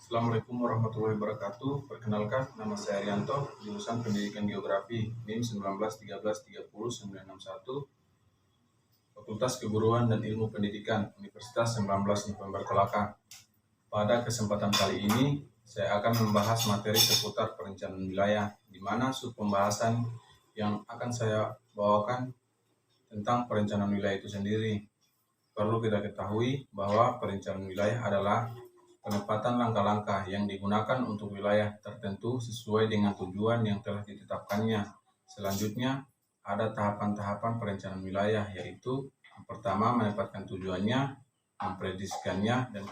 Assalamualaikum warahmatullahi wabarakatuh. Perkenalkan, nama saya Arianto, jurusan Pendidikan Geografi, NIM 1913309961, Fakultas Keguruan dan Ilmu Pendidikan, Universitas 19 November Kolaka. Pada kesempatan kali ini, saya akan membahas materi seputar perencanaan wilayah, di mana pembahasan yang akan saya bawakan tentang perencanaan wilayah itu sendiri. Perlu kita ketahui bahwa perencanaan wilayah adalah penempatan langkah-langkah yang digunakan untuk wilayah tertentu sesuai dengan tujuan yang telah ditetapkannya. Selanjutnya, ada tahapan-tahapan perencanaan wilayah, yaitu yang pertama menempatkan tujuannya, memprediksikannya, dan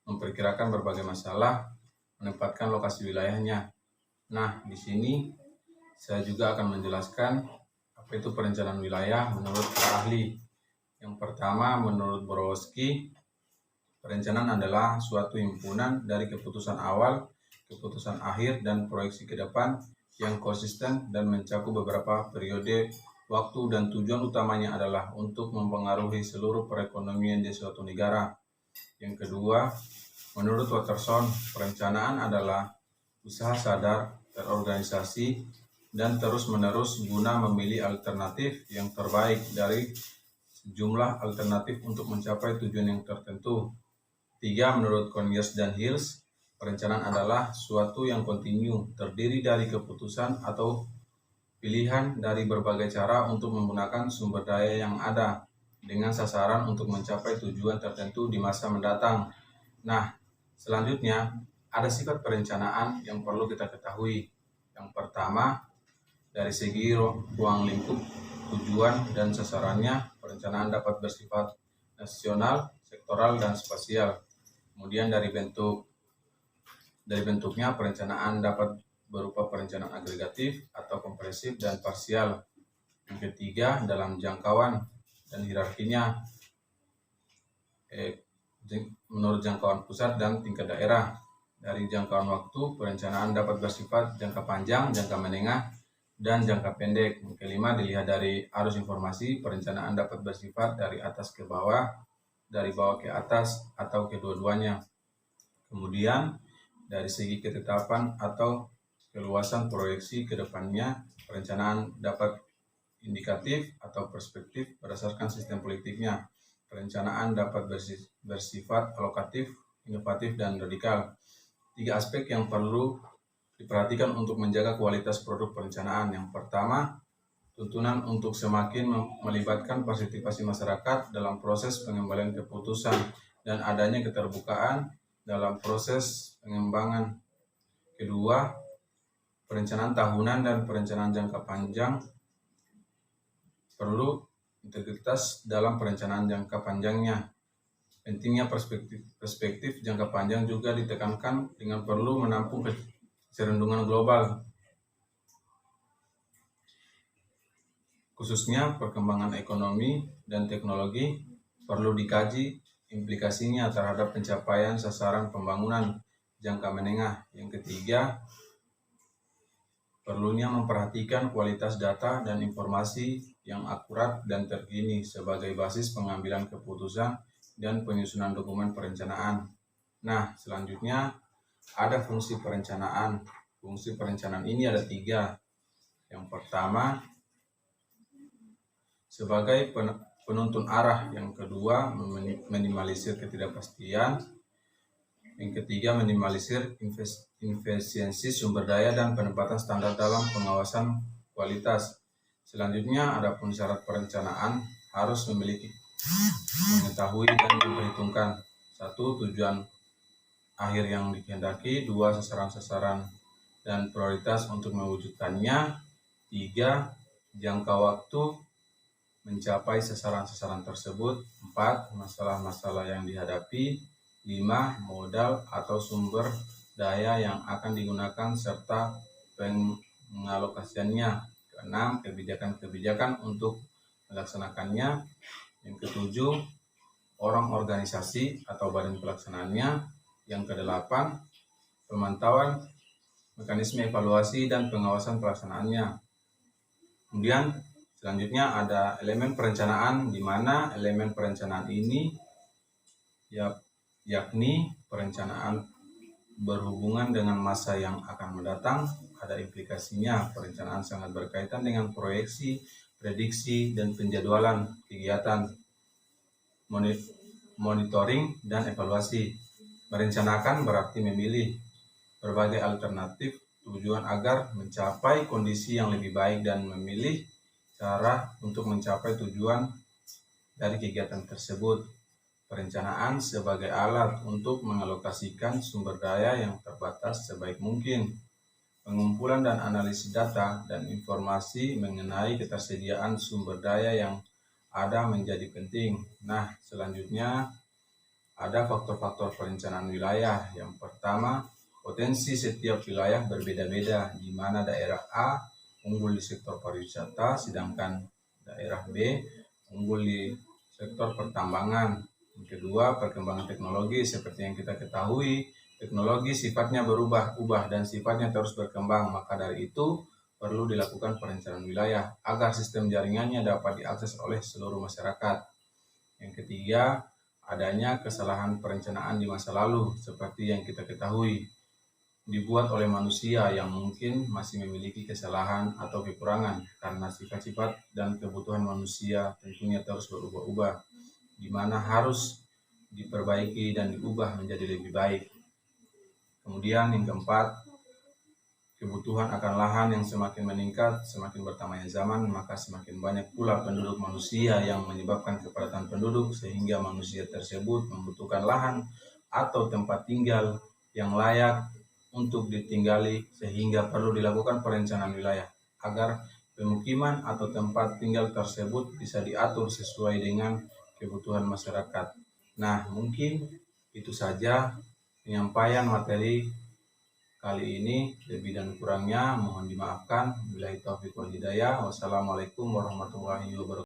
memperkirakan berbagai masalah, menempatkan lokasi wilayahnya. Nah, di sini saya juga akan menjelaskan apa itu perencanaan wilayah menurut para ahli. Yang pertama, menurut Borowski, perencanaan adalah suatu himpunan dari keputusan awal, keputusan akhir, dan proyeksi ke depan yang konsisten dan mencakup beberapa periode waktu, dan tujuan utamanya adalah untuk mempengaruhi seluruh perekonomian di suatu negara. Yang kedua, menurut Watterson, perencanaan adalah usaha sadar, terorganisasi, dan terus-menerus guna memilih alternatif yang terbaik dari sejumlah alternatif untuk mencapai tujuan yang tertentu. 3. Menurut Conyers dan Hills, perencanaan adalah suatu yang kontinu, terdiri dari keputusan atau pilihan dari berbagai cara untuk menggunakan sumber daya yang ada, dengan sasaran untuk mencapai tujuan tertentu di masa mendatang. Nah, selanjutnya, ada sifat perencanaan yang perlu kita ketahui. Yang pertama, dari segi ruang lingkup, tujuan dan sasarannya, perencanaan dapat bersifat nasional, sektoral, dan spasial. Kemudian dari bentuknya, perencanaan dapat berupa perencanaan agregatif atau kompresif dan parsial. Yang ketiga, dalam jangkauan dan hierarkinya, menurut jangkauan pusat dan tingkat daerah. Dari jangkauan waktu, perencanaan dapat bersifat jangka panjang, jangka menengah, dan jangka pendek. Yang kelima, dilihat dari arus informasi, perencanaan dapat bersifat dari atas ke bawah, dari bawah ke atas, atau kedua-duanya. Kemudian, dari segi ketetapan atau keluasan proyeksi ke depannya, perencanaan dapat indikatif atau perspektif berdasarkan sistem politiknya. Perencanaan dapat bersifat alokatif, inovatif, dan radikal. 3 aspek yang perlu diperhatikan untuk menjaga kualitas produk perencanaan. Yang pertama, tuntunan untuk semakin melibatkan partisipasi masyarakat dalam proses pengembalian keputusan dan adanya keterbukaan dalam proses pengembangan. Kedua, perencanaan tahunan dan perencanaan jangka panjang. Perlu integritas dalam perencanaan jangka panjangnya. Pentingnya perspektif jangka panjang juga ditekankan dengan perlu menampung kecenderungan global, khususnya perkembangan ekonomi dan teknologi. Perlu dikaji implikasinya terhadap pencapaian sasaran pembangunan jangka menengah. Yang ketiga, perlunya memperhatikan kualitas data dan informasi yang akurat dan terkini sebagai basis pengambilan keputusan dan penyusunan dokumen perencanaan. Nah, selanjutnya ada fungsi perencanaan. Fungsi perencanaan ini ada 3. Yang pertama, sebagai penuntun arah. Yang kedua, minimalisir ketidakpastian. Yang ketiga, minimalisir efisiensi sumber daya dan penempatan standar dalam pengawasan kualitas. Selanjutnya, adapun syarat perencanaan harus mengetahui dan memperhitungkan: 1. Tujuan akhir yang dikehendaki. 2. Sasaran-sasaran dan prioritas untuk mewujudkannya. 3. Jangka waktu mencapai sasaran-sasaran tersebut. 4. Masalah-masalah yang dihadapi. 5. Modal atau sumber daya yang akan digunakan serta pengalokasiannya. 6. Kebijakan-kebijakan untuk melaksanakannya. Yang ke-7, orang organisasi atau badan pelaksanaannya. Yang ke-8, pemantauan, mekanisme evaluasi dan pengawasan pelaksanaannya. Kemudian selanjutnya ada elemen perencanaan, di mana elemen perencanaan ini yakni perencanaan berhubungan dengan masa yang akan mendatang, ada implikasinya. Perencanaan sangat berkaitan dengan proyeksi, prediksi, dan penjadwalan kegiatan, monitoring, dan evaluasi. Merencanakan berarti memilih berbagai alternatif tujuan agar mencapai kondisi yang lebih baik dan memilih cara untuk mencapai tujuan dari kegiatan tersebut. Perencanaan sebagai alat untuk mengalokasikan sumber daya yang terbatas sebaik mungkin. Pengumpulan dan analisis data dan informasi mengenai ketersediaan sumber daya yang ada menjadi penting. Nah, selanjutnya ada faktor-faktor perencanaan wilayah. Yang pertama, potensi setiap wilayah berbeda-beda, di mana daerah A unggul di sektor pariwisata, sedangkan daerah B unggul di sektor pertambangan. Yang kedua, perkembangan teknologi. Seperti yang kita ketahui, teknologi sifatnya berubah-ubah dan sifatnya terus berkembang. Maka dari itu, perlu dilakukan perencanaan wilayah agar sistem jaringannya dapat diakses oleh seluruh masyarakat. Yang ketiga, adanya kesalahan perencanaan di masa lalu, seperti yang kita ketahui, dibuat oleh manusia yang mungkin masih memiliki kesalahan atau kekurangan, karena sifat-sifat dan kebutuhan manusia tentunya terus berubah-ubah, di mana harus diperbaiki dan diubah menjadi lebih baik. Kemudian yang keempat, kebutuhan akan lahan yang semakin meningkat, semakin bertambahnya zaman, maka semakin banyak pula penduduk manusia yang menyebabkan kepadatan penduduk, sehingga manusia tersebut membutuhkan lahan atau tempat tinggal yang layak untuk ditinggali, sehingga perlu dilakukan perencanaan wilayah agar pemukiman atau tempat tinggal tersebut bisa diatur sesuai dengan kebutuhan masyarakat. Nah, mungkin itu saja penyampaian materi kali ini. Lebih dan kurangnya mohon dimaafkan. Billahi taufiq wal hidayah. Wassalamualaikum warahmatullahi wabarakatuh.